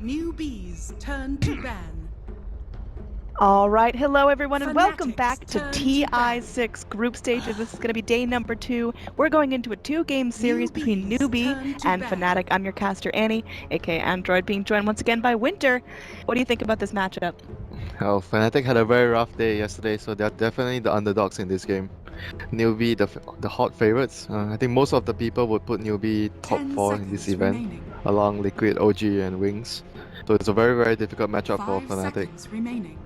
Newbee's turn to ban. All right, hello everyone, and welcome Fnatic's back to turn to TI6 group stages. This is going to be day number 2. We're going into a 2-game series between Newbee's Newbee turn to and ban. Fnatic. I'm your caster Annie, aka Android, being joined once again by Winter. What do you think about this matchup? Oh, Fnatic had a very rough day yesterday, so they're definitely the underdogs in this game. Newbee, the hot favorites. I think most of the people would put Newbee top 10 4 in this seconds event, remaining. along Liquid, OG, and Wings. So it's a very, very difficult matchup for 5 Fnatic. seconds remaining.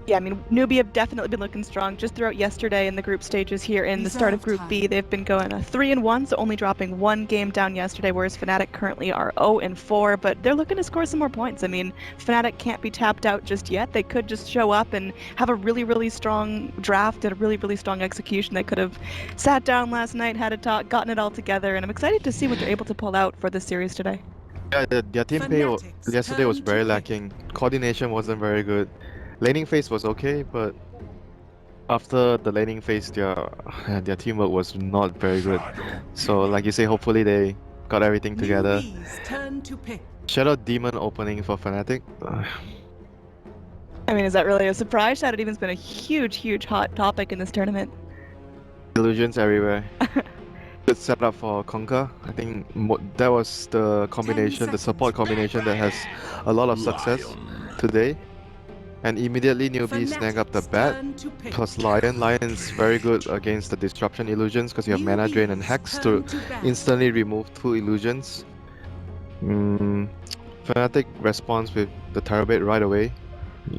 Yeah, I mean, Newbee have definitely been looking strong. Just throughout yesterday in the group stages here in the start of Reserve Group B, time. they've been going 3-1, so only dropping 1 game down yesterday, whereas Fnatic currently are 0-4, but they're looking to score some more points. I mean, Fnatic can't be tapped out just yet. They could just show up and have a really, really strong draft and a really, really strong execution. They could have sat down last night, had a talk, gotten it all together, and I'm excited to see what they're able to pull out for this series today. Yeah, their team play Fnatic's yesterday was turn to very pick. lacking. Coordination wasn't very good. Laning phase was okay, but after the laning phase, their teamwork was not very good. So, like you say, hopefully they got everything together. Newbee's turn to pick. Shadow Demon opening for Fnatic. I mean, is that really a surprise? Shadow Demon's been a huge, huge hot topic in this tournament. Illusions everywhere. Good setup for Conquer. I think that was the combination, the support combination that has a lot of success today. And immediately Newbee snag up the bat. Plus Lion. Lion's very good against the disruption illusions because you have mana drain and hex to instantly remove 2 illusions. Fnatic responds with the Terrorblade right away.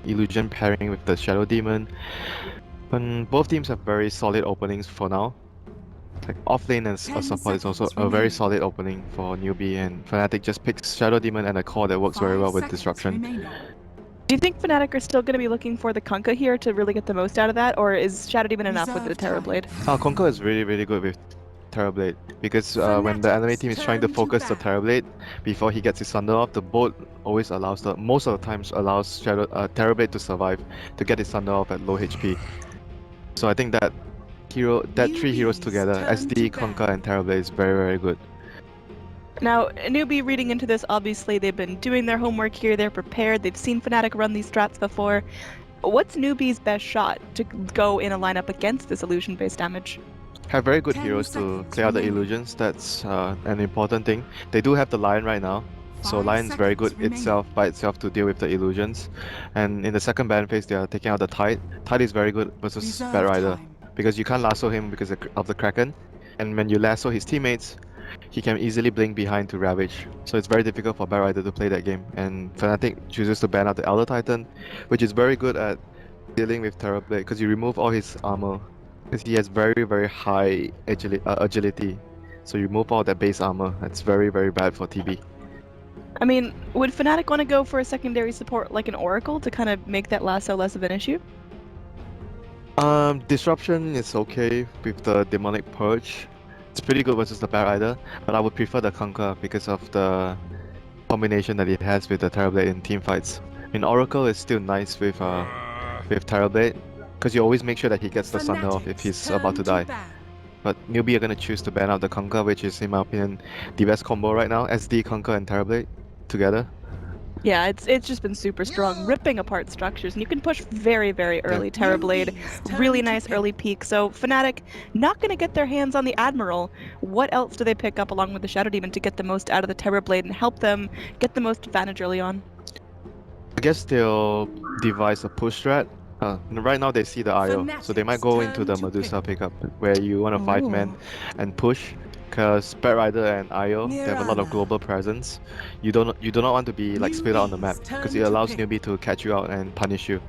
Illusion pairing with the Shadow Demon. And both teams have very solid openings for now. Like offlane as a support is also a very solid opening for Newbee, and Fnatic just picks Shadow Demon and a core that works very well with disruption. Do you think Fnatic are still going to be looking for the Kunkka here to really get the most out of that, or is Shadow Demon enough with the Terrorblade? Conquer is really, really good with Terrorblade because when the enemy team is trying to focus the Terrorblade before he gets his Thunder off, the boat always allows most of the times allows Terrorblade to survive, to get his Thunder off at low HP. So I think that 3 heroes together, SD, Conquer, and Terrorblade is very, very good. Now, Newbee reading into this, obviously they've been doing their homework here, they're prepared, they've seen Fnatic run these strats before. What's Newbee's best shot to go in a lineup against this illusion-based damage? Have very good heroes to clear out the illusions, that's an important thing. They do have the Lion right now, so Lion's very good by itself to deal with the illusions. And in the second ban phase, they are taking out the Tide. Tide is very good versus Batrider because you can't lasso him because of the Kraken. And when you lasso his teammates, he can easily blink behind to Ravage. So it's very difficult for Batrider to play that game. And Fnatic chooses to ban out the Elder Titan, which is very good at dealing with Terrorblade because you remove all his armor. Because he has very, very high agility. So you remove all that base armor. That's very, very bad for TB. I mean, would Fnatic want to go for a secondary support like an Oracle to kind of make that lasso less of an issue? Disruption is okay with the Demonic Purge. It's pretty good versus the Batrider, but I would prefer the Conquer because of the combination that it has with the Terrorblade in teamfights. I mean, Oracle is still nice with Terrorblade because you always make sure that he gets the Thunder off if he's about to die. But Newbee are going to choose to ban out the Conquer, which is, in my opinion, the best combo right now. SD, Conquer, and Terrorblade together. Yeah, it's just been super strong, ripping apart structures, and you can push very, very early. Terrorblade, really nice early peak. So Fnatic not going to get their hands on the Admiral. What else do they pick up along with the Shadow Demon to get the most out of the Terrorblade and help them get the most advantage early on? I guess they'll devise a push strat. Right now they see the IO, so they might go into the Medusa pickup where you want to 5-man and push. Because Batrider and IO, they have a lot of global presence. You do not want to be like split out on the map because it allows Newbee to catch you out and punish you.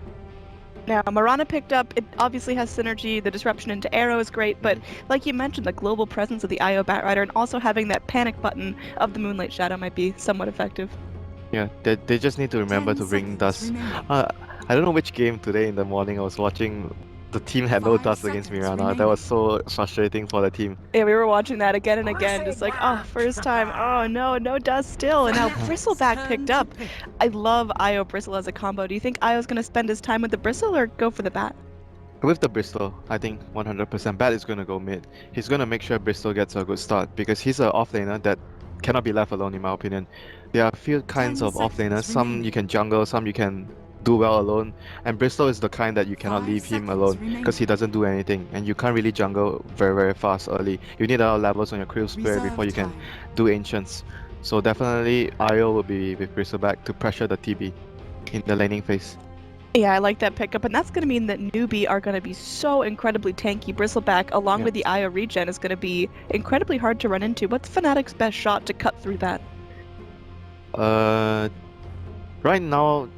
Now, Mirana picked up, it obviously has synergy, the disruption into Arrow is great, but like you mentioned, the global presence of the IO Batrider and also having that panic button of the Moonlight Shadow might be somewhat effective. Yeah, they just need to remember to bring Dust. I don't know which game today in the morning I was watching. The team had no dust against Mirana. That was so frustrating for the team. Yeah, we were watching that again and again, just like, oh, first time, oh no dust still. And now Bristleback picked up. I love IO Bristle as a combo. Do you think IO's going to spend his time with the Bristle or go for the Bat? With the Bristol, I think 100% Bat is going to go mid. He's going to make sure Bristol gets a good start because he's an offlaner that cannot be left alone in my opinion. There are a few kinds 10 of offlaners. seconds Some you remaining. can jungle, some you can do well alone. And Bristol is the kind that you cannot 5 leave him seconds alone remaining. because he doesn't do anything, and you can't really jungle very fast early. You need a lot of levels on your crew spray before you can do ancients. So definitely IO will be with Bristleback to pressure the TB in the laning phase. Yeah, I like that pickup, and that's going to mean that Newbee are going to be so incredibly tanky. Bristleback, along Yeah. with the IO regen, is going to be incredibly hard to run into. What's Fnatic's best shot to cut through that? Right now,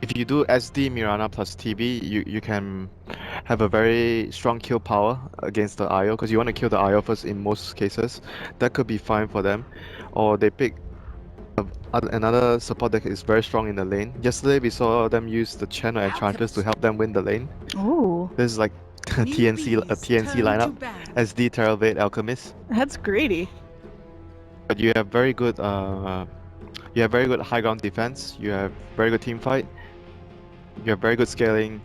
if you do SD Mirana plus TB, you can have a very strong kill power against the IO because you want to kill the IO first in most cases. That could be fine for them. Or they pick another support that is very strong in the lane. Yesterday we saw them use the Chen or Enchantress to help them win the lane. Ooh, This is like a TNC lineup. SD Terrorblade Alchemist. that's greedy. But you have very good high ground defense, you have very good team fight, you have very good scaling.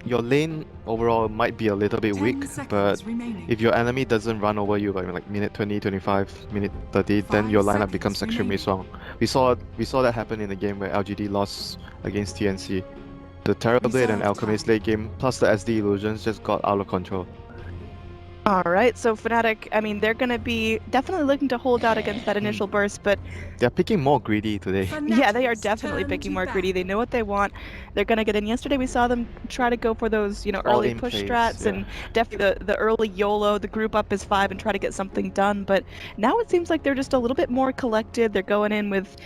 Your lane overall might be a little bit weak, but if your enemy doesn't run over you by like minute 20, 25, minute 30, then your lineup becomes extremely strong. We saw that happen in the game where LGD lost against TNC. The Terrorblade and Alchemist late game plus the SD illusions just got out of control. Alright, so Fnatic, I mean, they're going to be definitely looking to hold out against that initial burst, but they're picking more greedy today. yeah, they are definitely picking more greedy. They know what they want. They're going to get in. Yesterday we saw them try to go for those, early push strats, and definitely the early YOLO, the group up is 5 and try to get something done, but now it seems like they're just a little bit more collected. They're going in with,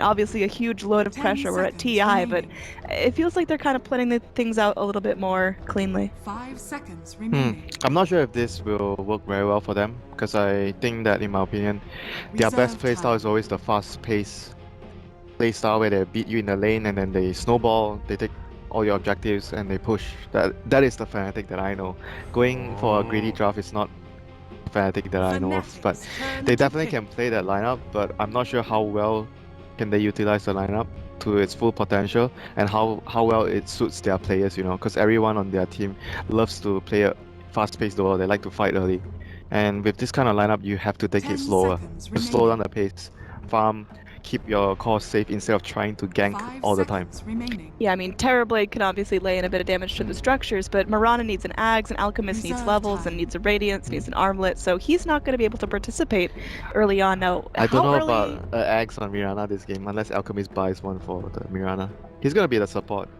obviously a huge load of pressure. We're at TI, but it feels like they're kind of planning the things out a little bit more cleanly. 5 seconds remaining. I'm not sure if this will work very well for them, because I think that, in my opinion, their best playstyle is always the fast-paced playstyle where they beat you in the lane and then they snowball, they take all your objectives and they push. That is the Fnatic that I know. Going for a greedy draft is not the Fnatic that I know of, but they definitely can play that lineup, but I'm not sure how well can they utilize the lineup to its full potential and how well it suits their players, because everyone on their team loves to play a fast-paced duel. They like to fight early, and with this kind of lineup you have to take it slower, to slow down the pace, farm, keep your core safe instead of trying to gank all the time. Yeah, Terrorblade can obviously lay in a bit of damage to the structures, but Mirana needs an Ags, an Alchemist needs levels, and needs a Radiance, needs an Armlet, so he's not going to be able to participate early on. Now, I don't know about Ags on Mirana this game, unless Alchemist buys one for the Mirana. He's going to be the support,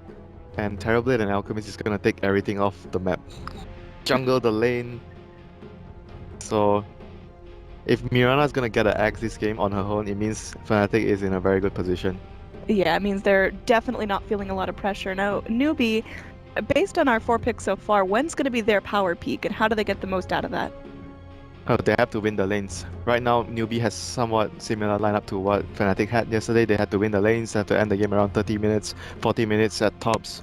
and Terrorblade and Alchemist is going to take everything off the map. Jungle the lane. So if Mirana is gonna get an axe this game on her own, it means Fnatic is in a very good position. Yeah, it means they're definitely not feeling a lot of pressure. Now, Newbee, based on our 4 picks so far, when's going to be their power peak and how do they get the most out of that? Oh, they have to win the lanes. Right now, Newbee has somewhat similar lineup to what Fnatic had yesterday. They had to win the lanes, they have to end the game around 30 minutes, 40 minutes at tops.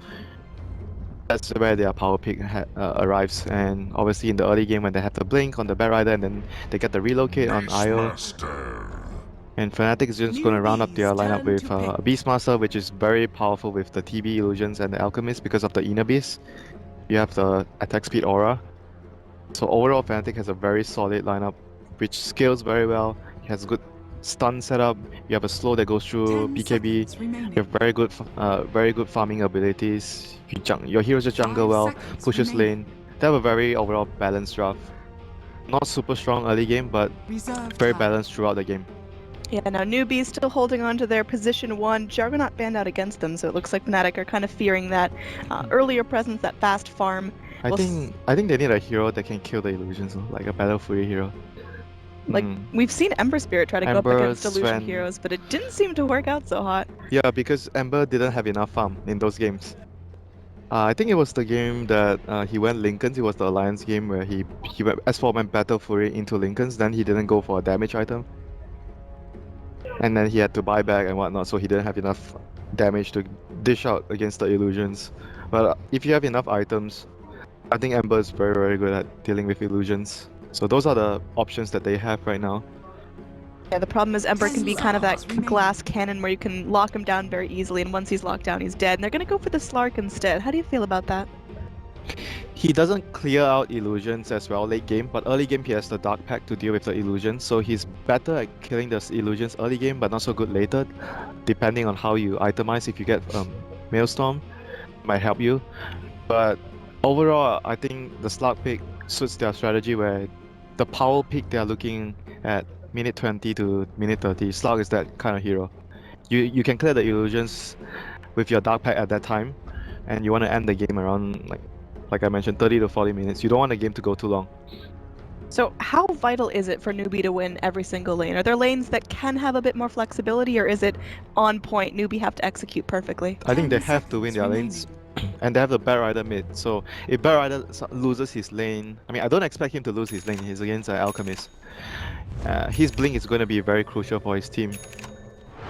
That's where their power peak arrives, and obviously in the early game when they have the blink on the Bat Rider and then they get the relocate on IO. And Fnatic is just going to round up their lineup with a Beastmaster, which is very powerful with the TB illusions and the Alchemist because of the Inner Beast. You have the attack speed aura. So overall, Fnatic has a very solid lineup, which scales very well. It has good stun setup. You have a slow that goes through BKB. You have very good farming abilities. Your heroes just jungle well, pushes lane. They have a very overall balanced draft. Not super strong early game, but very balanced throughout the game. Yeah, now Newbee still holding on to their position 1. Juggernaut banned out against them, so it looks like Fnatic are kind of fearing that earlier presence, that fast farm. I think they need a hero that can kill the illusions, like a Battle Fury hero. Like, we've seen Ember Spirit try to go up against illusion heroes, but it didn't seem to work out so hot. Yeah, because Ember didn't have enough farm in those games. I think it was the game that he went Linken's. It was the Alliance game where he went S4 went Battle Fury into Linken's, then he didn't go for a damage item. And then he had to buy back and whatnot, so he didn't have enough damage to dish out against the illusions. But if you have enough items, I think Ember is very, very good at dealing with illusions. So those are the options that they have right now. Yeah, the problem is Ember can be kind of that glass cannon where you can lock him down very easily, and once he's locked down, he's dead. And they're going to go for the Slark instead. How do you feel about that? He doesn't clear out illusions as well late game, but early game he has the Dark Pack to deal with the illusions, so he's better at killing the illusions early game, but not so good later, depending on how you itemize. If you get Maelstrom, might help you. But overall, I think the Slug pick suits their strategy where the power pick they are looking at minute 20 to minute 30. Slug is that kind of hero. You can clear the illusions with your Dark Pack at that time, and you want to end the game around like I mentioned, 30 to 40 minutes. You don't want the game to go too long. So how vital is it for Newbee to win every single lane? Are there lanes that can have a bit more flexibility, or is it on point, Newbee have to execute perfectly? I think they have to win their lanes, and they have the Bad Rider mid. So if Bad Rider loses his lane, I mean, I don't expect him to lose his lane. He's against Alchemist. His blink is going to be very crucial for his team.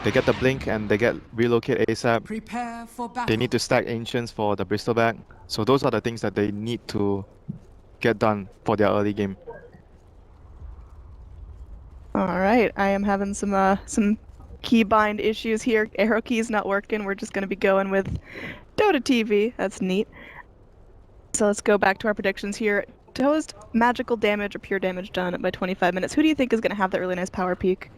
They get the blink and they get relocate ASAP. Prepare for battle. They need to stack Ancients for the Bristleback. So those are the things that they need to get done for their early game. Alright, I am having some keybind issues here. Arrow key's not working. We're just going to be going with Dota TV. That's neat. So let's go back to our predictions here. Toast, magical damage or pure damage done by 25 minutes. Who do you think is going to have that really nice power peak?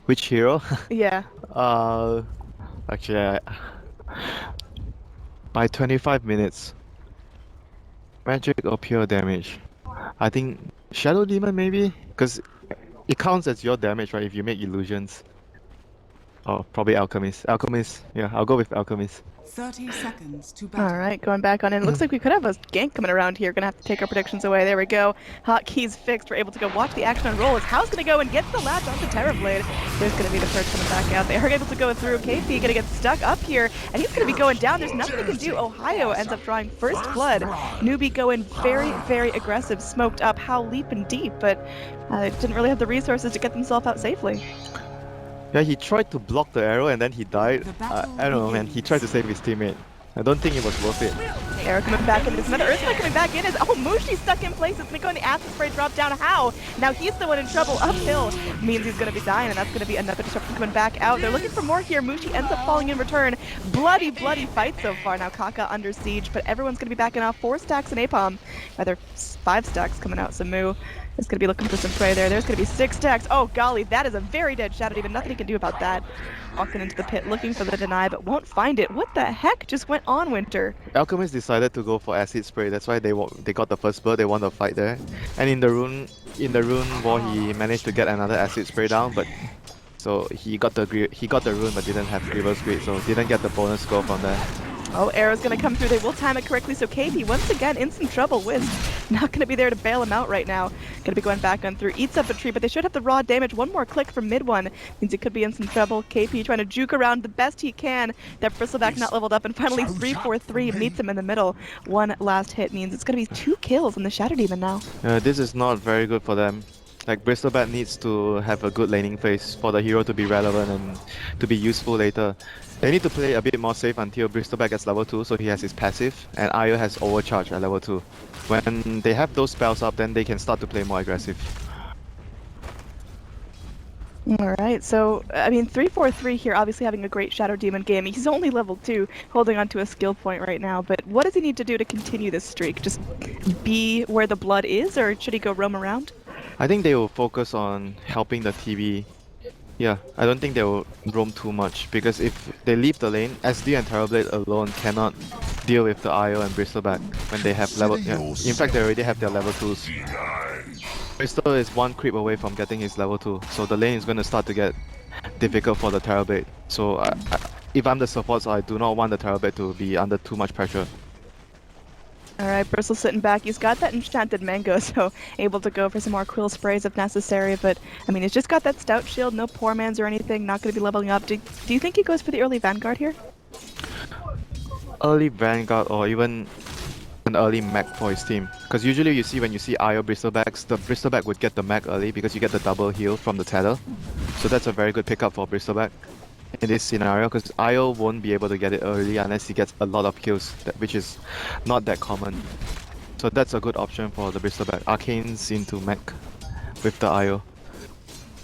Which hero? Yeah. Actually, by 25 minutes, magic or pure damage. I think Shadow Demon maybe, because it counts as your damage, right? If you make illusions. Oh, probably Alchemist. Alchemist. Yeah, I'll go with Alchemist. 30 seconds to battle. Alright, going back on in. Looks like we could have a gank coming around here. Gonna have to take our predictions away. There we go. Hotkeys fixed. We're able to go watch the action unroll as Hal's gonna go and get the latch onto Terrorblade. There's gonna be the first coming back out. They are able to go through. KP gonna get stuck up here, and he's gonna be going down. There's nothing he can do. Ohio ends up drawing first blood. Newbee going very, very aggressive, smoked up. Hal leaping deep, but didn't really have the resources to get themselves out safely. Yeah, he tried to block the arrow and then he died. I don't know, man. He tried to save his teammate. I don't think it was worth it. Arrow coming back in. There's another Earthquake coming back in. Mushi stuck in place. It's going to go in the acid spray drop down. How? Now he's the one in trouble. Uphill means he's going to be dying, and that's going to be another disruption coming back out. They're looking for more here. Mushi ends up falling in return. Bloody, bloody fight so far. Now Kaka under siege, but everyone's going to be backing off. 4 stacks in Apom. Rather, 5 stacks coming out. Samu is going to be looking for some prey there. There's going to be 6 stacks. Oh, golly, that is a very dead Shadow Demon. Nothing he can do about that. Walking into the pit looking for the deny, but won't find it. What the heck just went on, Winter? Alchemist decided to go for acid spray. That's why they got the first blood. They won the fight there. And in the rune war, he managed to get another acid spray down. But so he got the rune, but didn't have Reverse Grid, so didn't get the bonus score from there. Oh, arrow's gonna come through. They will time it correctly, so KP once again in some trouble. Wisp not gonna be there to bail him out right now. Gonna be going back on through. Eats up a tree, but they should have the raw damage. One more click from mid one means he could be in some trouble. KP trying to juke around the best he can. That Bristleback not leveled up, and finally 3-4-3 meets him in the middle. One last hit means it's gonna be 2 kills on the Shadow Demon now. This is not very good for them. Like, Bristleback needs to have a good laning phase for the hero to be relevant and to be useful later. They need to play a bit more safe until Bristleback gets level 2, so he has his passive, and Io has overcharge at level 2. When they have those spells up, then they can start to play more aggressive. Alright, so, I mean, 3-4-3 here, obviously having a great Shadow Demon game. He's only level 2, holding on to a skill point right now, but what does he need to do to continue this streak? Just be where the blood is, or should he go roam around? I think they will focus on helping the TV. Yeah, I don't think they will roam too much, because if they leave the lane, SD and Terrorblade alone cannot deal with the IO and Bristleback when they have level... Yeah, in fact, they already have their level 2s. Bristol is 1 creep away from getting his level 2, so the lane is going to start to get difficult for the Terrorblade. So if I'm the support, so I do not want the Terrorblade to be under too much pressure. Alright, Bristle's sitting back. He's got that enchanted mango, so able to go for some more quill sprays if necessary, but I mean, he's just got that stout shield, no poor man's or anything, not going to be leveling up. Do you think he goes for the early Vanguard here? Early Vanguard or even an early mech for his team. Because usually you see when you see IO Bristlebacks, the Bristleback would get the mech early because you get the double heal from the tether. So that's a very good pickup for Bristleback in this scenario, because IO won't be able to get it early unless he gets a lot of kills, which is not that common. So that's a good option for the Bristleback. Arcane's into mech with the IO.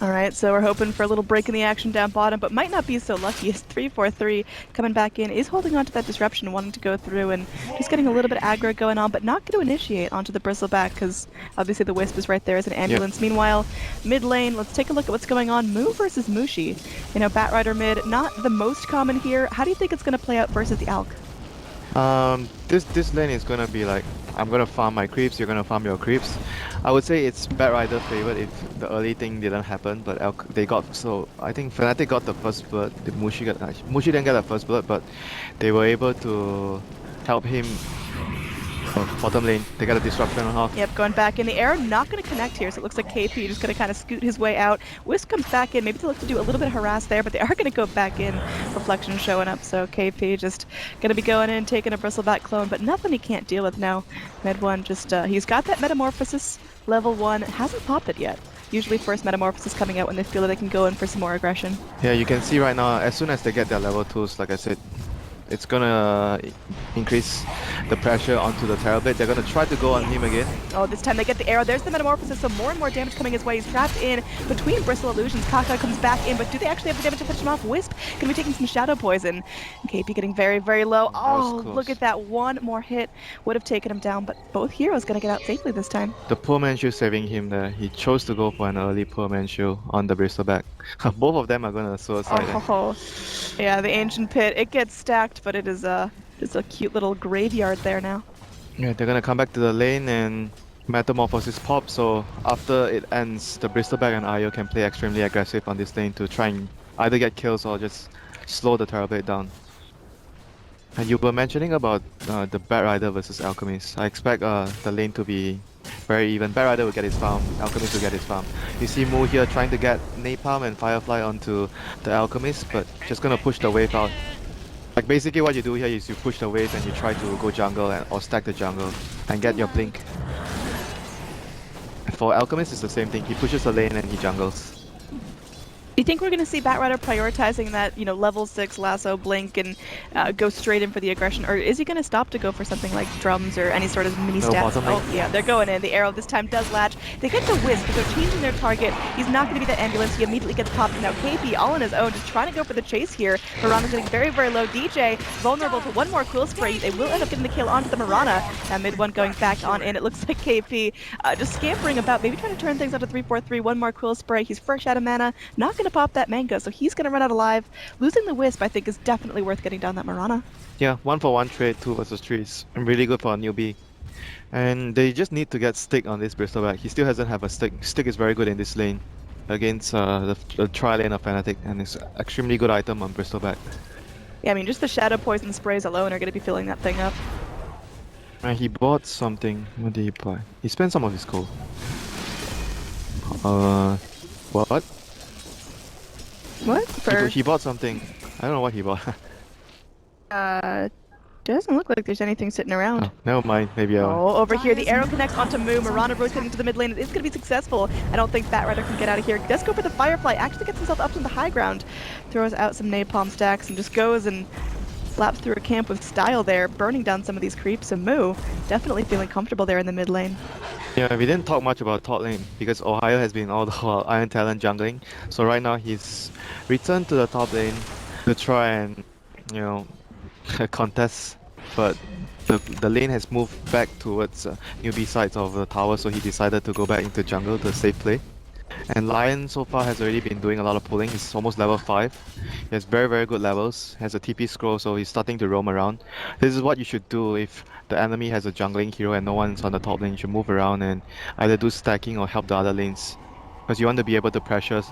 Alright, so we're hoping for a little break in the action down bottom, but might not be so lucky as 3-4-3 coming back in is holding on to that disruption, wanting to go through and just getting a little bit of aggro going on, but not going to initiate onto the Bristleback because obviously the Wisp is right there as an ambulance. Yep. Meanwhile, mid lane, let's take a look at what's going on. Moo versus Mushi. You know, Batrider mid, not the most common here. How do you think it's going to play out versus the Alk? This lane is gonna be like, I'm gonna farm my creeps, you're gonna farm your creeps. I would say it's Batrider favored if the early thing didn't happen, but they got, so I think Fnatic got the first blood. Mushi didn't get the first blood, but they were able to help him. Bottom lane, they got a disruption on half. Yep, going back in the air, not going to connect here, so it looks like KP just going to kind of scoot his way out. Wisp comes back in, maybe to look to do a little bit of harass there, but they are going to go back in. Reflection showing up, so KP just going to be going in, taking a Bristleback clone, but nothing he can't deal with now. Med 1 just, he's got that Metamorphosis, level 1, hasn't popped it yet. Usually first Metamorphosis coming out when they feel that they can go in for some more aggression. Yeah, you can see right now, as soon as they get their level 2s, like I said, it's gonna increase the pressure onto the Terrorblade. They're gonna try to go on him again. Oh, this time they get the arrow. There's the Metamorphosis, so more and more damage coming his way. He's trapped in between Bristle Illusions. Kaka comes back in, but do they actually have the damage to finish him off? Wisp gonna be taking some Shadow Poison. KP getting very, very low. Oh, look at that. One more hit would have taken him down, but both heroes gonna get out safely this time. The poor man shield saving him there. He chose to go for an early poor man shield on the Bristleback. Both of them are gonna suicide. Oh, yeah, the Ancient Pit. It gets stacked, but it is just a cute little graveyard there now. Yeah, they're gonna come back to the lane and Metamorphosis pop, so after it ends, the Bristleback and Io can play extremely aggressive on this lane to try and either get kills or just slow the Terrorblade down. And you were mentioning about the Batrider versus Alchemist. I expect the lane to be very even. Batrider will get his farm, Alchemist will get his farm. You see Moo here trying to get Napalm and Firefly onto the Alchemist, but just gonna push the wave out. Like basically what you do here is you push the wave and you try to go jungle or stack the jungle and get your blink. For Alchemist it's the same thing, he pushes the lane and he jungles. Do you think we're going to see Batrider prioritizing that, you know, level 6 lasso blink and go straight in for the aggression, or is he going to stop to go for something like drums or any sort of mini stats? Oh yeah, they're going in. The arrow this time does latch. They get the Wisp, but they're changing their target. He's not going to be that ambulance. He immediately gets popped. Now KP all on his own, just trying to go for the chase here. Mirana's getting very, very low. DJ vulnerable to one more Quill Spray. They will end up getting the kill onto the Mirana. And mid 1 going back on in. It looks like KP just scampering about, maybe trying to turn things up to 3-4-3. One more Quill Spray. He's fresh out of mana. Not going to pop that mango, so he's going to run out alive. Losing the Wisp, I think, is definitely worth getting down that Mirana. Yeah, 1-for-1 trade, 2 versus 3 is really good for a newbie. And they just need to get Stick on this Bristleback. He still hasn't have a Stick. Stick is very good in this lane against the tri lane of Fnatic, and it's an extremely good item on Bristleback. Yeah, I mean, just the Shadow Poison sprays alone are going to be filling that thing up. And he bought something. What did he buy? He spent some of his gold. What? What? He bought something. I don't know what he bought. Doesn't look like there's anything sitting around. Oh, never mind. Maybe Oh, over here, the arrow connects onto Moo. Mirana rotating to the mid lane. It is going to be successful. I don't think Batrider can get out of here. Does go for the Firefly. Actually gets himself up to the high ground. Throws out some napalm stacks and just goes and slaps through a camp with style there, burning down some of these creeps. And Moo definitely feeling comfortable there in the mid lane. Yeah, we didn't talk much about top lane because Ohio has been all the while Iron Talent jungling. So right now he's returned to the top lane to try and, you know, contest. But the lane has moved back towards Newbee sides of the tower, so he decided to go back into jungle to save play. And Lion so far has already been doing a lot of pulling. He's almost level 5. He has very, very good levels. Has a TP scroll, so he's starting to roam around. This is what you should do if the enemy has a jungling hero and no one's on the top lane. You should move around and either do stacking or help the other lanes. Because you want to be able to pressure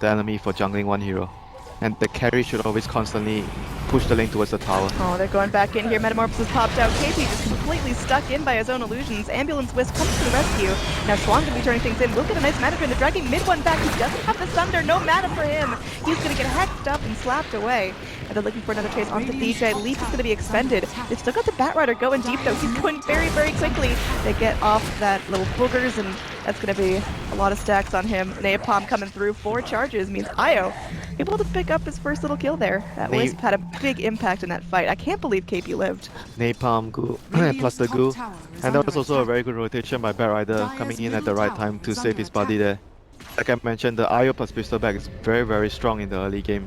the enemy for jungling one hero. And the carry should always constantly push the lane towards the tower. Oh, they're going back in here. Metamorphosis popped out. KP just completely stuck in by his own illusions. Ambulance Wisp comes to the rescue. Now Schwan gonna be turning things in. We'll get a nice mana drain. They're dragging mid 1 back. He doesn't have the Sunder. No mana for him. He's gonna get hacked up and slapped away. And they're looking for another chase onto DJ. Leap is gonna be expended. They've still got the Batrider going deep though. He's going very, very quickly. They get off that little boogers, and that's gonna be a lot of stacks on him. Napalm coming through. 4 charges means Io able to pick up his first little kill there. That Wisp had a big impact in that fight. I can't believe KP lived. Napalm, goo, plus the goo. And that was also a very good rotation by Batrider coming in at the right time to save his body there. Like I mentioned, the IO plus Bristleback is very, very strong in the early game.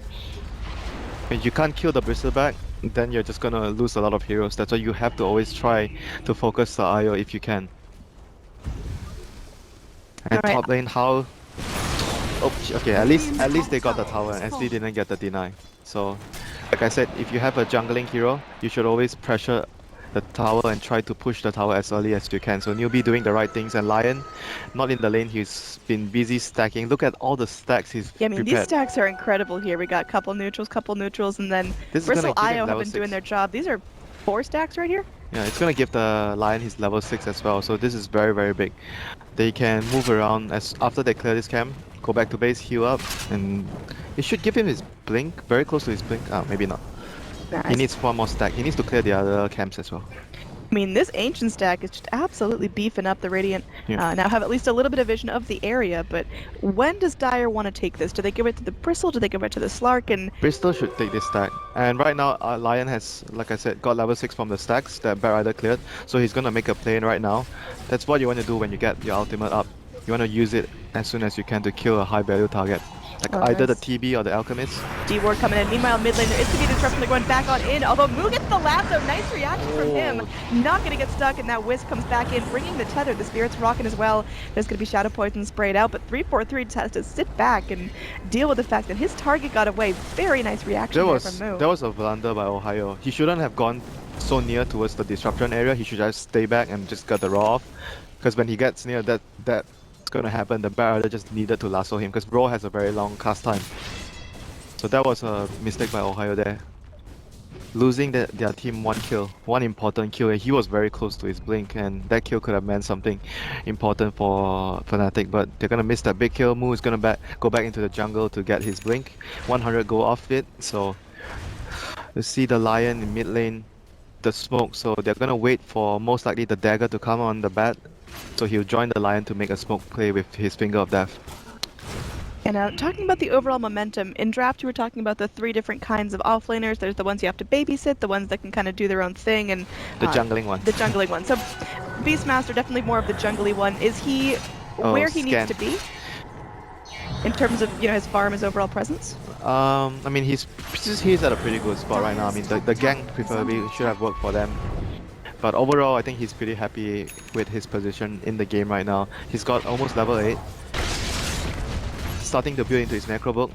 If you can't kill the Bristleback, then you're just gonna lose a lot of heroes. That's why you have to always try to focus the IO if you can. And Alright. top lane, how? Oh, okay. At least they got the tower, and SD didn't get the deny. So, like I said, if you have a jungling hero, you should always pressure the tower and try to push the tower as early as you can. So Newbee doing the right things, and Lion, not in the lane. He's been busy stacking. Look at all the stacks he's Yeah, I mean, prepared. these stacks are incredible here. We got couple neutrals, and then This is gonna Bristle give him IO have level been doing 6. their job. These are 4 stacks right here. Yeah, it's gonna give the Lion his level 6 as well. So this is very, very big. They can move around as after they clear this camp, go back to base, heal up, and it should give him his blink, very close to his blink. Ah, maybe not. Nice. He needs one more stack. He needs to clear the other camps as well. I mean, this Ancient stack is just absolutely beefing up the Radiant. Yeah. Now have at least a little bit of vision of the area, but when does Dire want to take this? Do they give it to the Bristle? Do they give it to the Slark? And Bristol should take this stack. And right now, Lion has, like I said, got level 6 from the stacks that Bear Rider cleared. So he's gonna make a play in right now. That's what you want to do when you get your ultimate up. You want to use it as soon as you can to kill a high value target. Like either the TB or the Alchemist. D-Ward coming in. Meanwhile, mid lane, there is to be disruption. They're going back on in. Although Moo gets the lasso. Nice reaction from him. Not going to get stuck, and that Wisp comes back in, bringing the tether. The Spirit's rocking as well. There's going to be Shadow Poison sprayed out, but 343 just has to sit back and deal with the fact that his target got away. Very nice reaction there from Moo. That was a blunder by Ohio. He shouldn't have gone so near towards the disruption area. He should just stay back and just get the raw off. Because when he gets near that's gonna happen, the Bear Rider just needed to lasso him because Raw has a very long cast time. So that was a mistake by Ohio there. Losing their team one important kill, and he was very close to his blink, and that kill could have meant something important for Fnatic, but they're gonna miss that big kill. Moo is gonna go back into the jungle to get his blink. 100 go off it, so you see the Lion in mid lane, the smoke, so they're gonna wait for most likely the dagger to come on the bat. So he'll join the Lion to make a smoke play with his Finger of Death. And talking about the overall momentum, in draft you were talking about the 3 different kinds of offlaners. There's the ones you have to babysit, the ones that can kind of do their own thing, and The jungling one. The jungling one. So Beastmaster, definitely more of the jungly one. Is he where he needs to be? In terms of, his farm, his overall presence? I mean, he's at a pretty good spot right now. I mean, the gang preferably should have worked for them. But overall, I think he's pretty happy with his position in the game right now. He's got almost level 8. Starting to build into his macro book.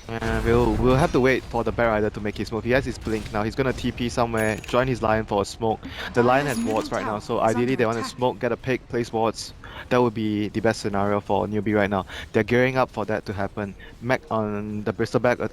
And we'll have to wait for the Bear Rider to make his move. He has his blink now. He's gonna TP somewhere, join his Lion for a smoke. The Lion has wards right now, so ideally they want to smoke, get a pick, place wards. That would be the best scenario for Newbee right now. They're gearing up for that to happen. Mac on the Bristleback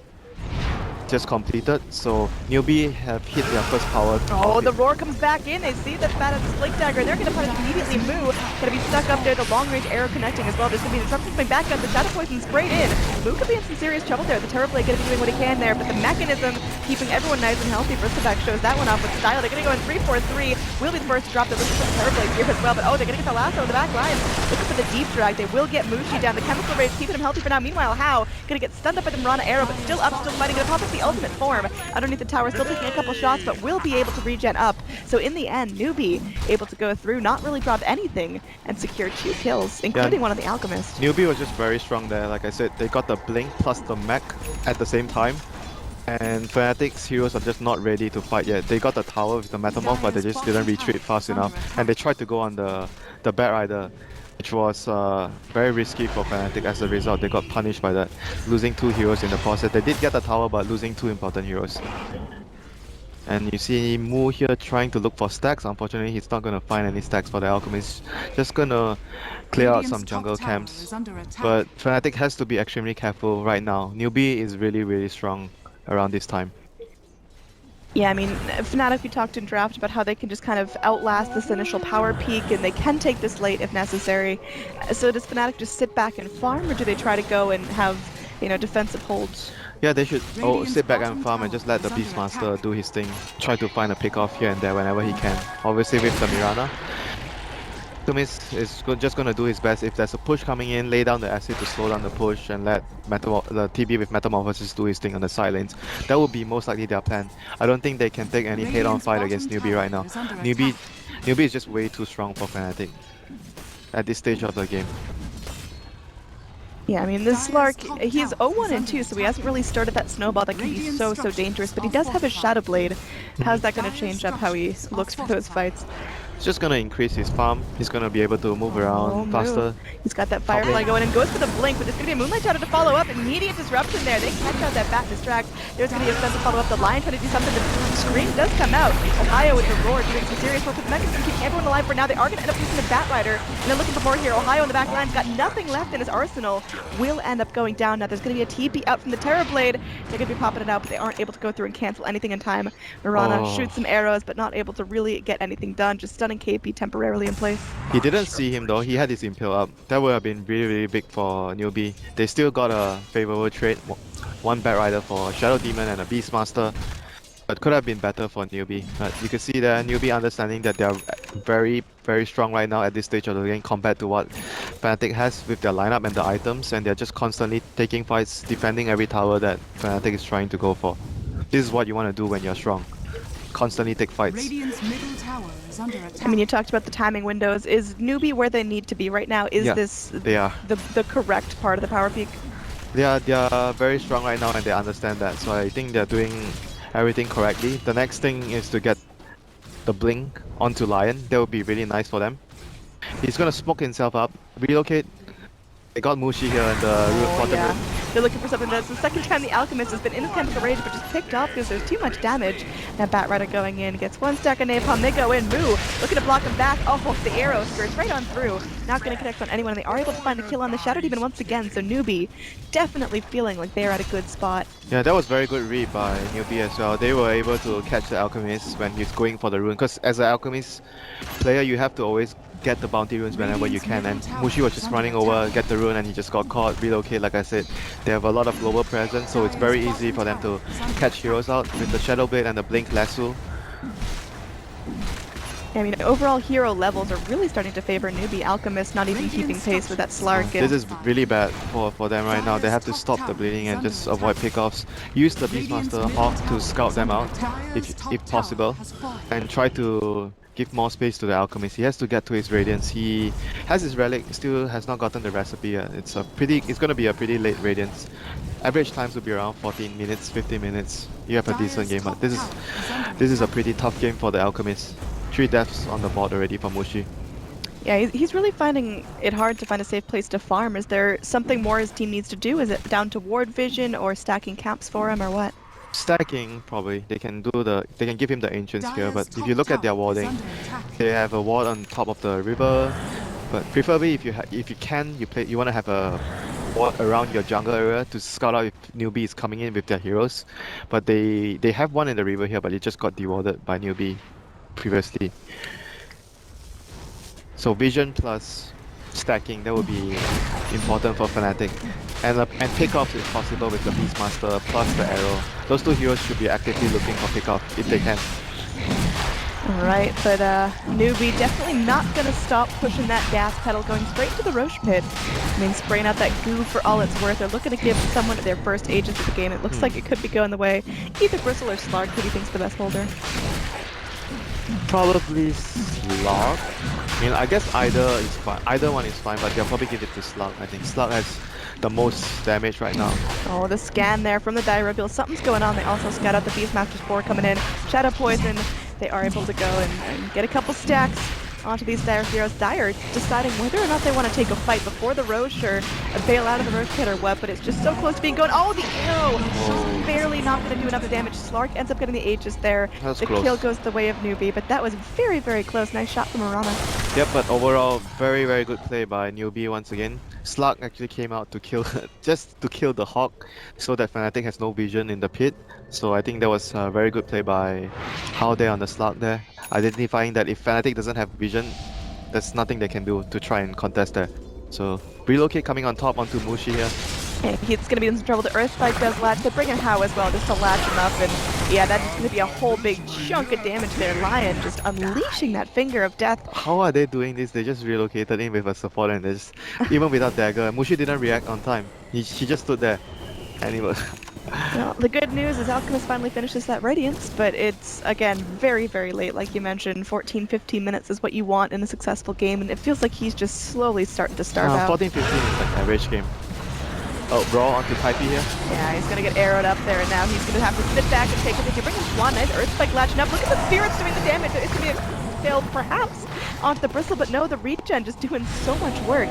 just completed, so Newbee have hit their first power. Oh, the roar comes back in. They see the Fat of the Blink Dagger. They're going to punish immediately. Moo going to be stuck up there. The long range arrow connecting as well. There's going to be disruption coming back up. The Shadow Poison sprayed in. Moo could be in some serious trouble there. The Terrorblade going to be doing what he can there, but the mechanism keeping everyone nice and healthy. Bristleback shows that one off with style. They're going to go in 3-4-3. Will be the first to drop the listen for the Terrorblade here as well, but oh, they're going to get the lasso in the back line. Looking for the deep drag. They will get Mushi down. The Chemical Rage keeping him healthy for now. Meanwhile, How going to get stunned up by the Mirana arrow, but still up, still fighting. Going to pop up the ultimate form underneath the tower, still taking a couple shots, but will be able to regen up. So in the end, Newbee able to go through, not really drop anything, and secure 2 kills, including one of the Alchemists. Newbee was just very strong there. Like I said, they got the blink plus the mech at the same time. And Fnatic's heroes are just not ready to fight yet. They got the tower with the Metamorph, but they just didn't retreat fast enough. And they tried to go on the Bat Rider, which was very risky for Fnatic. As a result, they got punished by that, losing 2 heroes in the process. They did get the tower, but losing 2 important heroes. And you see Moo here trying to look for stacks. Unfortunately, he's not going to find any stacks for the Alchemist. Just going to clear out some jungle camps. But Fnatic has to be extremely careful right now. Newbee is really, really strong around this time. Yeah, I mean, Fnatic, we talked in draft about how they can just kind of outlast this initial power peak, and they can take this late if necessary. So does Fnatic just sit back and farm, or do they try to go and have, defensive holds? Yeah, they should sit back and farm and just let the Beastmaster do his thing. Try to find a pick off here and there whenever he can. Obviously with the Mirana. Tumis is just going to do his best. If there's a push coming in, lay down the acid to slow down the push and let the TB with Metamorphosis do his thing on the side lanes. That would be most likely their plan. I don't think they can take any head-on fight against Newbee right now. Newbee is just way too strong for Fnatic at this stage of the game. Yeah, I mean, this Slark, he's 0-1 and 2, so he hasn't really started that snowball that can be so dangerous, but he does have his Shadow Blade. How's that going to change up how he looks for those fights? It's just gonna increase his farm. He's gonna be able to move around faster. He's got that Firefly going and goes for the blink, but there's going to be a Moonlight Shadow to follow up. Immediate disruption there. They catch out that Bat Distract. There's going to be a sense to follow up. The Lion trying to do something. The Scream does come out. Ohio with the Roar doing some serious work with the Mecha's going to keep everyone alive for now. They are going to end up using the Bat Rider, and they're looking for more here. Ohio in the back line's got nothing left in his arsenal. Will end up going down now. There's going to be a TP out from the Terror Blade. They're going to be popping it out, but they aren't able to go through and cancel anything in time. Mirana shoots some arrows, but not able to really get anything done. Just stunning KP temporarily in place. He didn't see him though. He had his Impale up. That would have been really big for NewB. They still got a favorable trade. One Bat Rider for Shadow Demon and a Beastmaster. But could have been better for NewB. But you can see there, NewB understanding that they are very strong right now at this stage of the game compared to what Fnatic has with their lineup and the items, and they're just constantly taking fights, defending every tower that Fnatic is trying to go for. This is what you want to do when you're strong. Constantly take fights. Radiant's middle tower is under attack. I mean, you talked about the timing windows. Is NewB where they need to be right now? Is this the correct part of the power peak? They are very strong right now, and they understand that. So I think they're doing everything correctly. The next thing is to get the blink onto Lion. That would be really nice for them. He's gonna smoke himself up, relocate. They got Mushi here in the bottom room. They're looking for something. That's the second time the Alchemist has been in his chemical rage, but just picked off because there's too much damage. That Bat Rider going in, gets one stack of napalm. They go in, Moo, looking to block him back. Oh, the arrow skirts right on through. Not going to connect on anyone, and they are able to find a kill on the Shadow Demon once again. So NewB definitely feeling like they're at a good spot. Yeah, that was very good read by NewB as well. They were able to catch the Alchemist when he's going for the rune, because as an Alchemist player, you have to always get the bounty runes whenever you can, and Mushi was just running over, get the rune, and he just got caught, relocate. Like I said, they have a lot of global presence, so it's very easy for them to catch heroes out with the Shadow Blade and the Blink Lasso. I mean, overall hero levels are really starting to favor NewB. Alchemist not even keeping pace with that Slark. This is really bad for them right now. They have to stop the bleeding and just avoid pickoffs. Use the Beastmaster Hawk to scout them out, if possible, and try to give more space to the Alchemist. He has to get to his Radiance. He has his Relic, still has not gotten the recipe yet. It's gonna be a pretty late Radiance. Average times will be around 14 minutes, 15 minutes. You have a decent game, but this is a pretty tough game for the Alchemist. 3 deaths on the board already for Mushi. Yeah, he's really finding it hard to find a safe place to farm. Is there something more his team needs to do? Is it down to ward vision or stacking camps for him, or what? Stacking, probably. They can give him the Ancient Spear, but if you look at their warding, they have a ward on top of the river. But preferably, if you want to have a ward around your jungle area to scout out if NewB is coming in with their heroes. But they have one in the river here, but it just got dewarded by NewB previously. So vision plus stacking, that would be important for Fnatic. And pickoffs if possible with the Beastmaster plus the arrow. Those two heroes should be actively looking for pickoff if they can. Alright, but NewB definitely not going to stop pushing that gas pedal, going straight to the Roche Pit. I mean, spraying out that goo for all it's worth. They're looking to give someone their first agents of the game. It looks like it could be going the way. Either Bristle or Slark. Who do you think's the best holder? Probably Slug. I mean, I guess either is fine. Either one is fine, but they'll probably give it to Slug. I think Slug has the most damage right now. Oh, the scan there from the Dire. Something's going on. They also scout out the Beastmaster's 4 coming in. Shadow Poison. They are able to go and get a couple stacks onto these Dire heroes. Dire deciding whether or not they want to take a fight before the Roche or bail out of the Roche pit or what, but it's just so close to being going. Oh, the arrow! Just barely not going to do enough damage. Slark ends up getting the Aegis there. The kill goes the way of NewB, but that was very close. Nice shot from Mirana. Yep, but overall, very good play by NewB once again. Slug actually came out to kill, just to kill the Hawk, so that Fnatic has no vision in the pit. So I think that was a very good play by How there on the Slug there, identifying that if Fnatic doesn't have vision, there's nothing they can do to try and contest there. So relocate coming on top onto Mushi here. And he's going to be in some trouble. The Earthspike does latch. They bring in How as well just to latch him up. And yeah, that's going to be a whole big chunk of damage there. Lion just unleashing that finger of death. How are they doing this? They just relocated in with a support and they just, even without dagger, Mushi didn't react on time. He just stood there. And he was... Well, the good news is Alchemist finally finishes that Radiance, but it's, again, very late. Like you mentioned, 14-15 minutes is what you want in a successful game, and it feels like he's just slowly starting to starve out. 14-15 is like average game. Oh, Brawl onto Taipei here. Yeah, he's gonna get arrowed up there, and now he's gonna have to sit back and take it. If you bring in Swan, nice Earth Spike latching up. Look at the spirits doing the damage. It's gonna be a fail, perhaps, onto the Bristle, but no, the regen just doing so much work.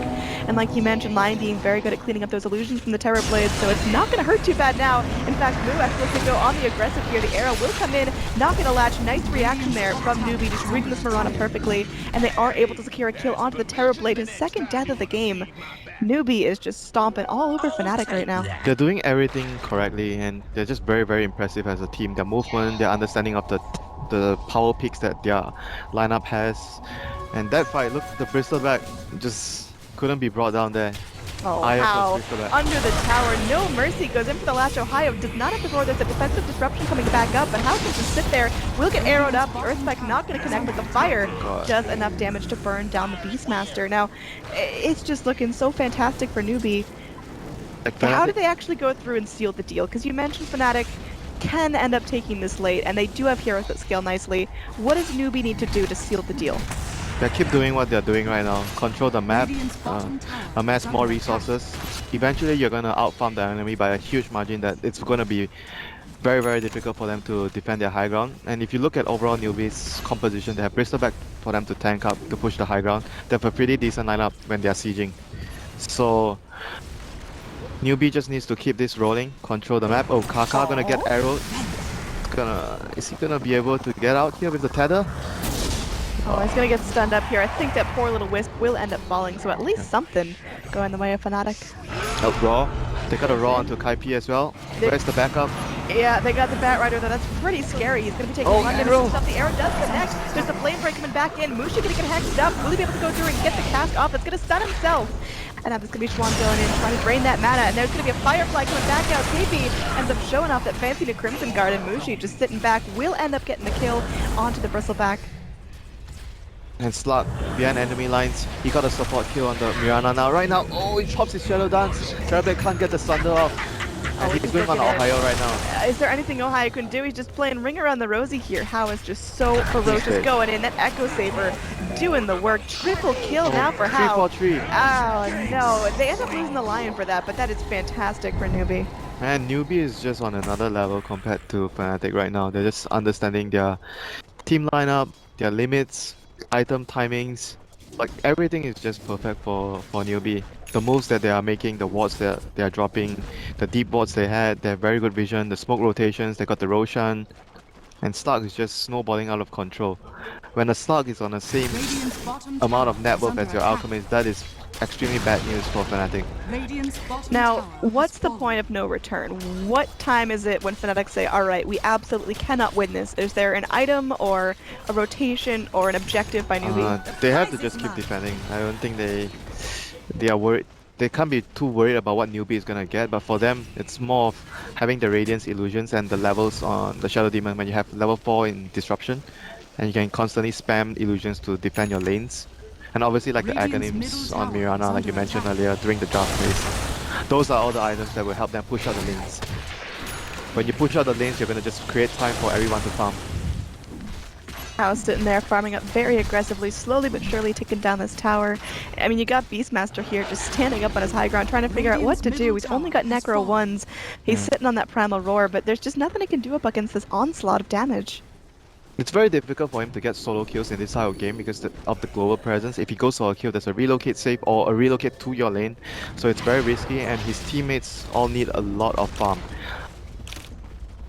And like you mentioned, Lion being very good at cleaning up those illusions from the Terror Blades, so it's not gonna hurt too bad now. In fact, Moo actually looks to go on the aggressive here. The arrow will come in, not gonna latch. Nice reaction there from Newbee, just reading this Mirana perfectly, and they are able to secure a kill onto the Terror Blade, his second death of the game. NewBee is just stomping all over Fnatic right now. They're doing everything correctly, and they're just very, very impressive as a team. Their movement, their understanding of the power picks that their lineup has. And that fight, look, the Bristleback just couldn't be brought down there. Oh, Eye of how? the Bristleback. Under the tower, no mercy, goes in for the latch. Ohio does not have to roar. There's a defensive disruption coming back up, but how can just sit there? Will get arrowed up. The Earth Spike not going to connect, but the fire does enough damage to burn down the Beastmaster. Now, it's just looking so fantastic for NewBee. Like How Fnatic- did they actually go through and seal the deal? Because you mentioned Fnatic can end up taking this late, and they do have heroes that scale nicely. What does NewBee need to do to seal the deal? They keep doing what they're doing right now. Control the map, amass more resources. Eventually, you're gonna outfarm the enemy by a huge margin that it's gonna be very, very difficult for them to defend their high ground. And if you look at overall Newbee's composition, they have Bristleback for them to tank up, to push the high ground. They have a pretty decent lineup when they're sieging. So, NewBee just needs to keep this rolling, control the map. Oh, Kaka gonna get arrowed. Is he gonna be able to get out here with the tether? Oh, he's gonna get stunned up here. I think that poor little Wisp will end up falling, so at least something going the way of Fnatic. Oh, Raw. They got a Raw onto Kaipi as well. Where's the backup? Yeah, they got the Bat Rider though. That's pretty scary. He's gonna be taking one damage arrow. himself. The arrow does connect. There's the flame break coming back in. Mushi gonna get hexed up. Will he be able to go through and get the cast off? It's gonna stun himself. And now there's gonna be Schwan going in, trying to drain that mana. And there's gonna be a Firefly coming back out. KP ends up showing off that fancy new Crimson Guard, and Mushi just sitting back will end up getting the kill onto the Bristleback. And Slug behind enemy lines. He got a support kill on the Mirana now. Right now, oh, he chops his Shadow Dance. Terrorblade can't get the Sunder off. And he's going on Ohio right now. Is there anything Ohio can do? He's just playing Ring Around the Rosie here. How is just so ferocious going in. That Echo Saber doing the work. Triple kill now for How. 3-4-3. Oh no, they end up losing the Lion for that, but that is fantastic for NewBee. Man, Newbee is just on another level compared to Fnatic right now. They're just understanding their team lineup, their limits, item timings. Like everything is just perfect for NewBee. The moves that they are making, the wards that they are dropping, the deep wards they had, they have very good vision, the smoke rotations, they got the Roshan, and Stark is just snowballing out of control. When a Stark is on the same amount of net worth as your Alchemist, that is extremely bad news for Fnatic. Now, what's the point of no return? What time is it when Fnatic say, alright, we absolutely cannot win this? Is there an item or a rotation or an objective by NewBee? They have to just keep defending. I don't think they are worried. They can't be too worried about what NewBee is gonna get, but for them, it's more of having the Radiance illusions and the levels on the Shadow Demon when you have level 4 in Disruption, and you can constantly spam illusions to defend your lanes. And obviously like the Aghanims on Mirana, like you mentioned earlier, during the draft phase. Those are all the items that will help them push out the lanes. When you push out the lanes, you're gonna just create time for everyone to farm. How sitting there farming up very aggressively, slowly but surely taking down this tower. I mean, you got Beastmaster here just standing up on his high ground, trying to figure out what to do. He's only got Necro 1s. He's sitting on that Primal Roar, but there's just nothing he can do up against this onslaught of damage. It's very difficult for him to get solo kills in this style of game because of the global presence. If he goes for a kill, there's a relocate save or a relocate to your lane. So it's very risky, and his teammates all need a lot of farm.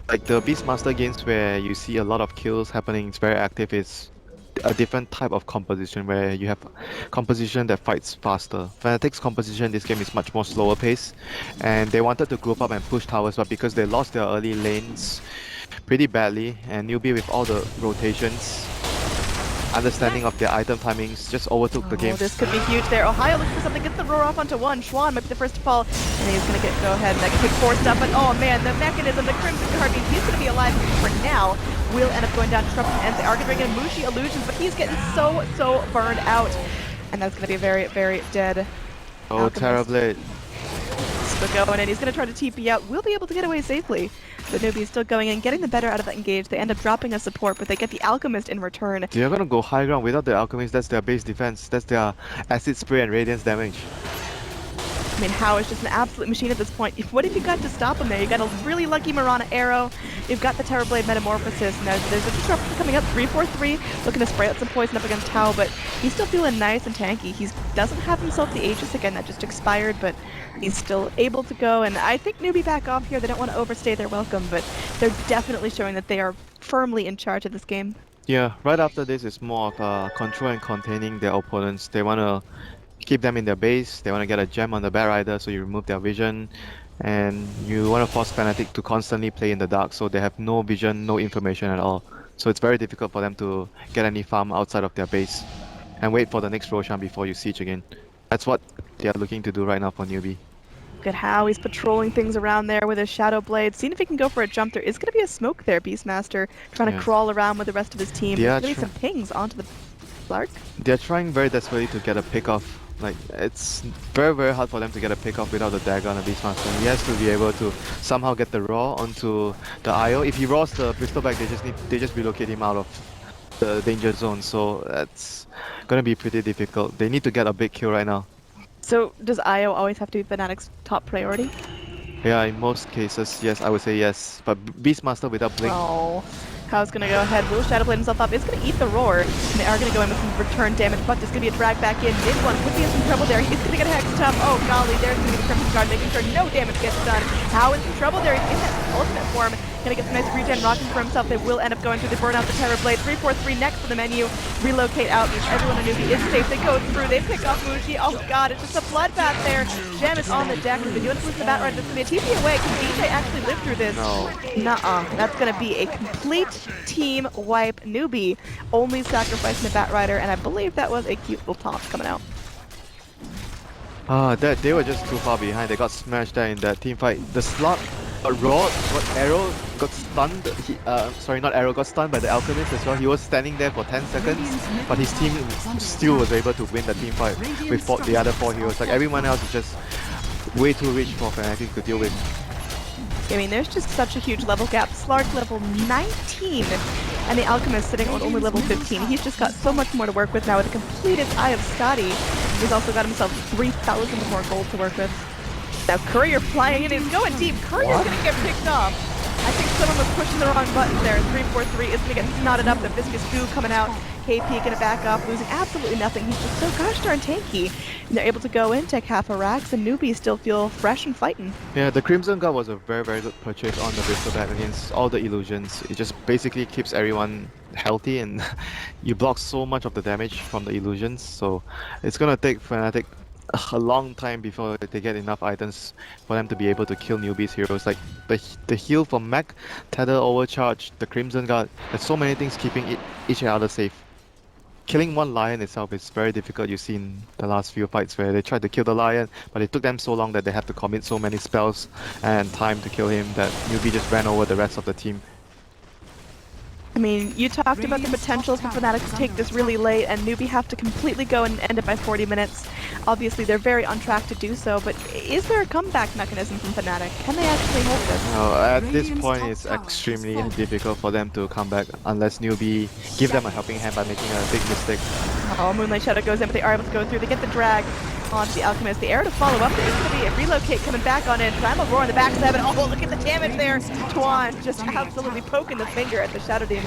Like the Beastmaster games where you see a lot of kills happening, it's very active. It's a different type of composition where you have composition that fights faster. Fnatic's composition in this game is much more slower pace, and they wanted to group up and push towers, but because they lost their early lanes pretty badly, and NewBee with all the rotations, understanding of their item timings, just overtook the game. This could be huge there. Ohio looks for something, gets the roar off onto one. Schwan might be the first to fall, and he's going to go ahead and get forced up, but oh man, the mechanism, the Crimson Guard means he's going to be alive for now. Will end up going down Disruption and the Arc Dragon Mushi illusions, but he's getting so burned out, and that's going to be a very, very dead Oh, Terrorblade. Still going in. He's going to try to TP out. Will be able to get away safely. But NewBee is still going in, getting the better out of that engage. They end up dropping a support, but they get the Alchemist in return. They're gonna go high ground without the Alchemist. That's their base defense. That's their acid spray and radiance damage. I mean, How is just an absolute machine at this point. What have you got to stop him there? You got a really lucky Mirana arrow. You've got the Terrorblade Metamorphosis. Now there's a disruption coming up, 3-4-3, looking to spray out some poison up against Tao, but he's still feeling nice and tanky. He doesn't have himself the Aegis again, that just expired, but he's still able to go. And I think Newbee back off here. They don't want to overstay their welcome, but they're definitely showing that they are firmly in charge of this game. Yeah, right after this is more of control and containing their opponents. They want to keep them in their base. They want to get a gem on the Bat Rider, so you remove their vision. And you want to force Fnatic to constantly play in the dark, so they have no vision, no information at all. So it's very difficult for them to get any farm outside of their base and wait for the next Roshan before you siege again. That's what they are looking to do right now for Newbee. Look at how he's patrolling things around there with his Shadow Blade. Seeing if he can go for a jump. There is going to be a smoke there, Beastmaster, trying to crawl around with the rest of his team. There's going to be some pings onto the Lark. They're trying very desperately to get a pick off. Like, it's very, very hard for them to get a pick off without the dagger on the Beastmaster. He has to be able to somehow get the raw onto the IO. If he raws the pistol back, they just relocate him out of the danger zone. So that's gonna be pretty difficult. They need to get a big kill right now. So does IO always have to be Fnatic's top priority? Yeah, in most cases, yes, I would say yes. But Beastmaster without Blink. Oh. How's gonna go ahead, will Shadow Blade himself up, it's gonna eat the roar, and they are gonna go in with some return damage, but there's gonna be a drag back in, mid one could be in some trouble there, he's gonna get hexed up, oh golly, there's gonna be the Crimson Guard, making sure no damage gets done. How in some trouble there, he's in that ultimate form, gonna get some nice regen rocking for himself, they will end up going through the burn out the Terrorblade, 3-4-3 next to the menu, relocate out, means everyone on Newbee is safe, they go through, they pick off Mushi, oh god, it's just a bloodbath there, Gem is on the deck, but you want to lose the Bat Rider, there's gonna be a TP away, can DJ actually live through this? No. Nuh-uh, that's gonna be a complete team wipe. Newbee only sacrificing the Bat Rider, and I believe that was a cute little taunt coming out. They were just too far behind. They got smashed there in that team fight. The slot got Rod, got Arrow, got stunned. Sorry, not Arrow, got stunned by the Alchemist as well. He was standing there for 10 seconds, but his team still was able to win the team fight with the other 4 heroes. Like, everyone else is just way too rich for Fnatic to deal with. I mean, there's just such a huge level gap. Slark level 19, and the Alchemist sitting on only level 15. He's just got so much more to work with now with a completed Eye of Scotty. He's also got himself 3,000 more gold to work with. Now Courier flying in, he's going deep. Courier's gonna get picked off. I think someone was pushing the wrong buttons there. 3-4-3 is gonna get knotted up. The Viscous Goo coming out. KP gonna back up, losing absolutely nothing. He's just so gosh darn tanky. And they're able to go in, take half a racks, and Newbee still feel fresh and fighting. Yeah, the Crimson Guard was a very, very good purchase on the Bristol Bat against all the illusions. It just basically keeps everyone healthy, and you block so much of the damage from the illusions. So it's gonna take Fnatic a long time before they get enough items for them to be able to kill Newbee's heroes. Like the heal from Mech, Tether, Overcharge, the Crimson Guard. There's so many things keeping each other safe. Killing one lion itself is very difficult. You've seen the last few fights where they tried to kill the lion, but it took them so long that they had to commit so many spells and time to kill him that Newbee just ran over the rest of the team. I mean, you talked about the potential for Fnatic to take this really late, and Newbee have to completely go and end it by 40 minutes. Obviously, they're very on track to do so, but is there a comeback mechanism from Fnatic? Can they actually hold this? No, at this point, it's extremely difficult for them to come back unless Newbee give them a helping hand by making a big mistake. Oh, Moonlight Shadow goes in, but they are able to go through. They get the drag onto the Alchemist. The arrow to follow up. There's going to be a relocate coming back on in. Primal Roar on the backstab, and oh, look at the damage there. Tuan just absolutely poking the finger at the Shadow Demon.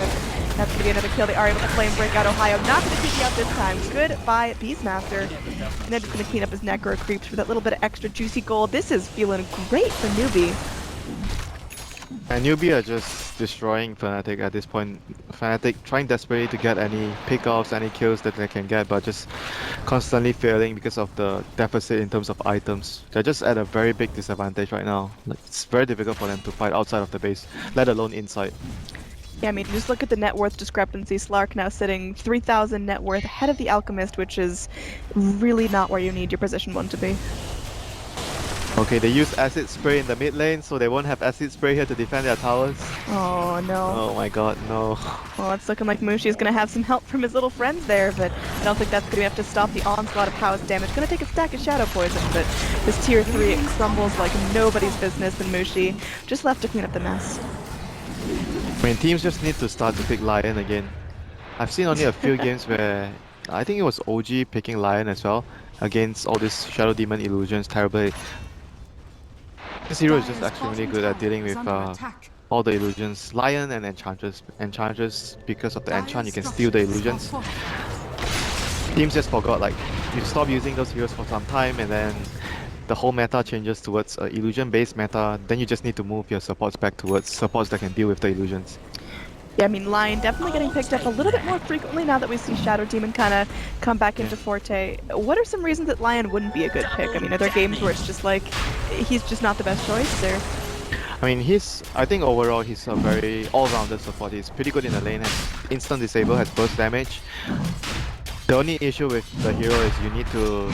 That's going to be another kill. They are able to flame break out Ohio. Not going to keep you out this time. Goodbye, Beastmaster. And they're just going to clean up his Necro creeps for that little bit of extra juicy gold. This is feeling great for Newbee. And Newbee are just destroying Fnatic at this point. Fnatic trying desperately to get any pickoffs, any kills that they can get, but just constantly failing because of the deficit in terms of items. They're just at a very big disadvantage right now. Like, it's very difficult for them to fight outside of the base, let alone inside. Yeah, I mean, just look at the net worth discrepancy. Slark now sitting 3,000 net worth ahead of the Alchemist, which is really not where you need your position 1 to be. Okay, they use Acid Spray in the mid lane, so they won't have Acid Spray here to defend their towers. Oh, no. Oh my god, no. Well, it's looking like Mushi's going to have some help from his little friends there, but I don't think that's going to be enough to stop the onslaught of Pow's damage. Going to take a stack of Shadow Poison, but this tier 3 crumbles like nobody's business, and Mushi just left to clean up the mess. I mean, teams just need to start to pick Lion again. I've seen only a few games where I think it was OG picking Lion as well, against all these Shadow Demon illusions, Terrorblade. This hero is just Dire's actually really bottom good at tower dealing is with under attack. all the illusions. Lion and Enchantress. Enchantress, because of the Dire's enchant, you can steal the structures are illusions. fortified. Teams just forgot, like, you stop using those heroes for some time and then the whole meta changes towards an illusion-based meta, then you just need to move your supports back towards supports that can deal with the illusions. Yeah, I mean, Lion definitely getting picked up a little bit more frequently now that we see Shadow Demon kind of come back into Forte. What are some reasons that Lion wouldn't be a good pick? I mean, are there games where it's just like, he's just not the best choice, or? I mean, I think overall he's a very all-rounded support. He's pretty good in the lane, has instant disable, has burst damage. The only issue with the hero is you need to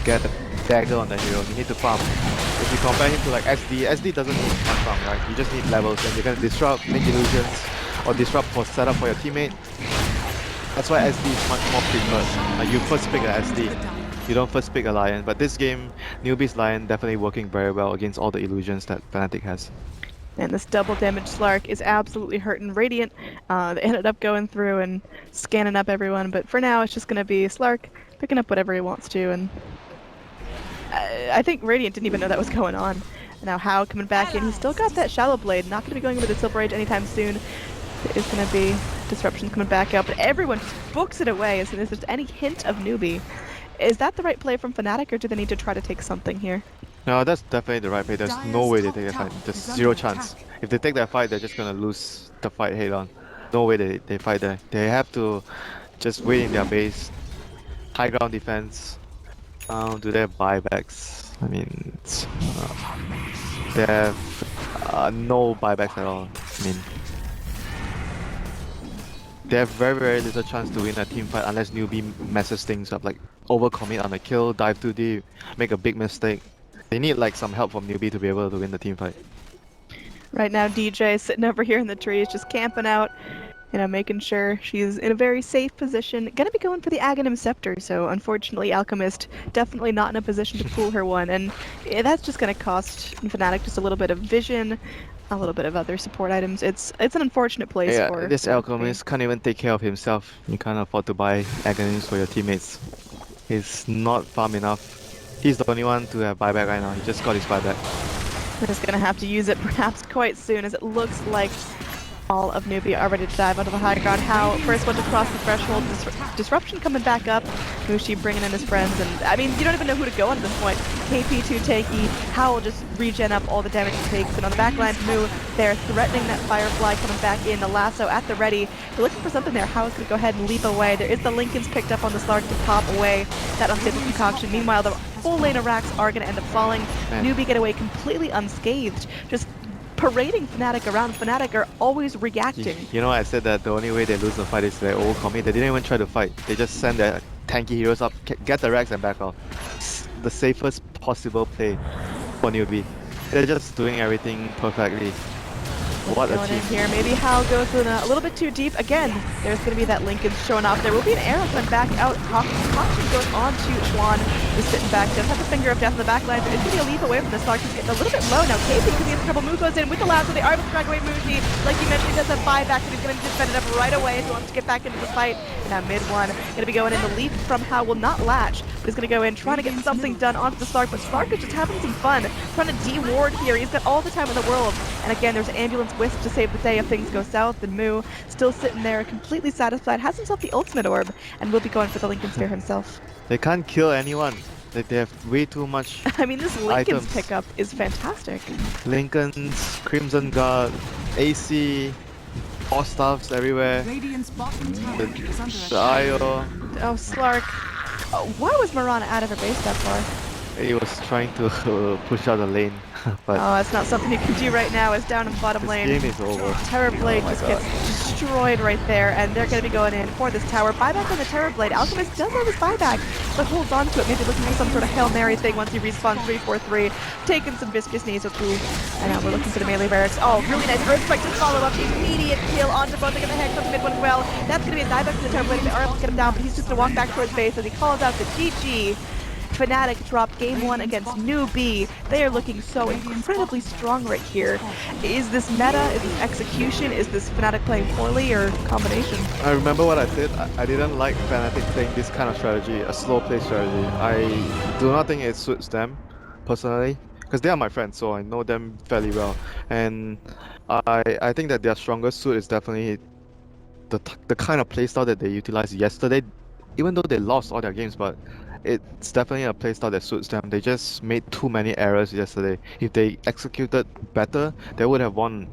get a dagger on the hero, you need to farm. If you compare him to like SD doesn't need much farm, right? You just need levels and you're gonna disrupt, make illusions, or disrupt for setup for your teammate. That's why SD is much more preferred. Like you first pick a SD, you don't first pick a Lion. But this game, Newbee's Lion definitely working very well against all the illusions that Fnatic has. And this double damage Slark is absolutely hurting Radiant. They ended up going through and scanning up everyone, but for now it's just going to be Slark picking up whatever he wants to. And I think Radiant didn't even know that was going on. Now How coming back in, he's still got that Shallow Blade, not going to be going over the Silver Age anytime soon. It's going to be disruptions coming back out, but everyone just books it away as soon as there's any hint of Newbee. Is that the right play from Fnatic, or do they need to try to take something here? No, that's definitely the right play. There's no way they take that fight. Just zero chance. If they take that fight, they're just gonna lose the fight head on. No way they fight there. They have to just wait in their base. High ground defense. Do they have buybacks? I mean, they have no buybacks at all. I mean, they have very little chance to win a team fight unless Newbee messes things up, like overcommit on a kill, dive too deep, make a big mistake. They need like some help from Newbee to be able to win the team fight. Right now DJ is sitting over here in the trees just camping out, you know, making sure she's in a very safe position. Gonna be going for the Aghanim Scepter, so unfortunately Alchemist definitely not in a position to pull her one, and that's just gonna cost Fnatic just a little bit of vision, a little bit of other support items. It's an unfortunate place for this Alchemist can't even take care of himself. You can't afford to buy Aghanims for your teammates. He's not farm enough. He's the only one to have buyback right now. He just got his buyback. We're just gonna have to use it perhaps quite soon, as it looks like all of Newbee are ready to dive onto the high ground. How first one to cross the threshold, disruption coming back up, Mushi bringing in his friends, and I mean, you don't even know who to go on at this point. KP too tanky, How will just regen up all the damage he takes, and on the backline, Moo, they're threatening that Firefly coming back in, the lasso at the ready. They're looking for something there. How is going to go ahead and leap away. There is the Lincolns picked up on the Slark to pop away that unstable concoction. Meanwhile, the full lane of racks are going to end up falling. Newbee get away completely unscathed, just parading Fnatic around. Fnatic are always reacting. You know, I said that the only way they lose the fight is their overcommit. They didn't even try to fight. They just send their tanky heroes up, get the racks and back off. It's the safest possible play for Newbee. They're just doing everything perfectly. What a Going team. in here, maybe Hal goes in a little bit too deep. Again, there's going to be that Lincoln showing off. There will be an arrow coming back out. Caution goes on to Schwan, who's sitting back. Does have the finger of death in the back line. There is going to be a leap away from the Slark. He's getting a little bit low now. KP could be in trouble. Moo goes in with the lasso. They are able to drag away Mushi. Like you mentioned, he does have buyback, but he's going to defend it up right away if he wants to get back into the fight. Now mid one, going to be going in. The leap from Hal will not latch, but he's going to go in, trying to get something done onto the Slark. But Slark is just having some fun, trying to de-ward here. He's got all the time in the world. And again, there's an ambulance whisk to save the day if things go south, and Moo still sitting there completely satisfied, has himself the ultimate orb, and will be going for the Lincoln Sphere himself. They can't kill anyone. They have way too much I mean, this Lincoln's items. pickup is fantastic. Lincolns, Crimson Guard, AC, all stuffs everywhere. Radiant's bottom tower is under The attack. IO. Oh, Slark. Why was Mirana out of her base that far? He was trying to push out the lane, but Oh, that's not something you can do right now. It's down in the bottom this lane. game is over. Terrorblade Oh my just God. gets destroyed right there, and they're going to be going in for this tower. Buyback on the Terrorblade. Alchemist does have his buyback, but holds on to it, maybe looking for some sort of Hail Mary thing once he respawns 3-4-3. Taking some viscous knees with Blue. And now we're looking for the melee barracks. Oh, really nice Earthquake to follow up. Immediate kill onto both. They're going to hex on the mid one as well. That's going to be a dieback to the Terrorblade. They are able to get him down, but he's just going to walk back towards base as he calls out the GG. Fnatic dropped game 1 against NewBee. They are looking so incredibly strong right here. Is this meta? Is this execution? Is this Fnatic playing poorly, or combination? I remember what I said. I didn't like Fnatic playing this kind of strategy, a slow play strategy. I do not think it suits them, personally, because they are my friends, so I know them fairly well. And I think that their strongest suit is definitely the kind of playstyle that they utilized yesterday. Even though they lost all their games, but it's definitely a playstyle that suits them. They just made too many errors yesterday. If they executed better, they would have won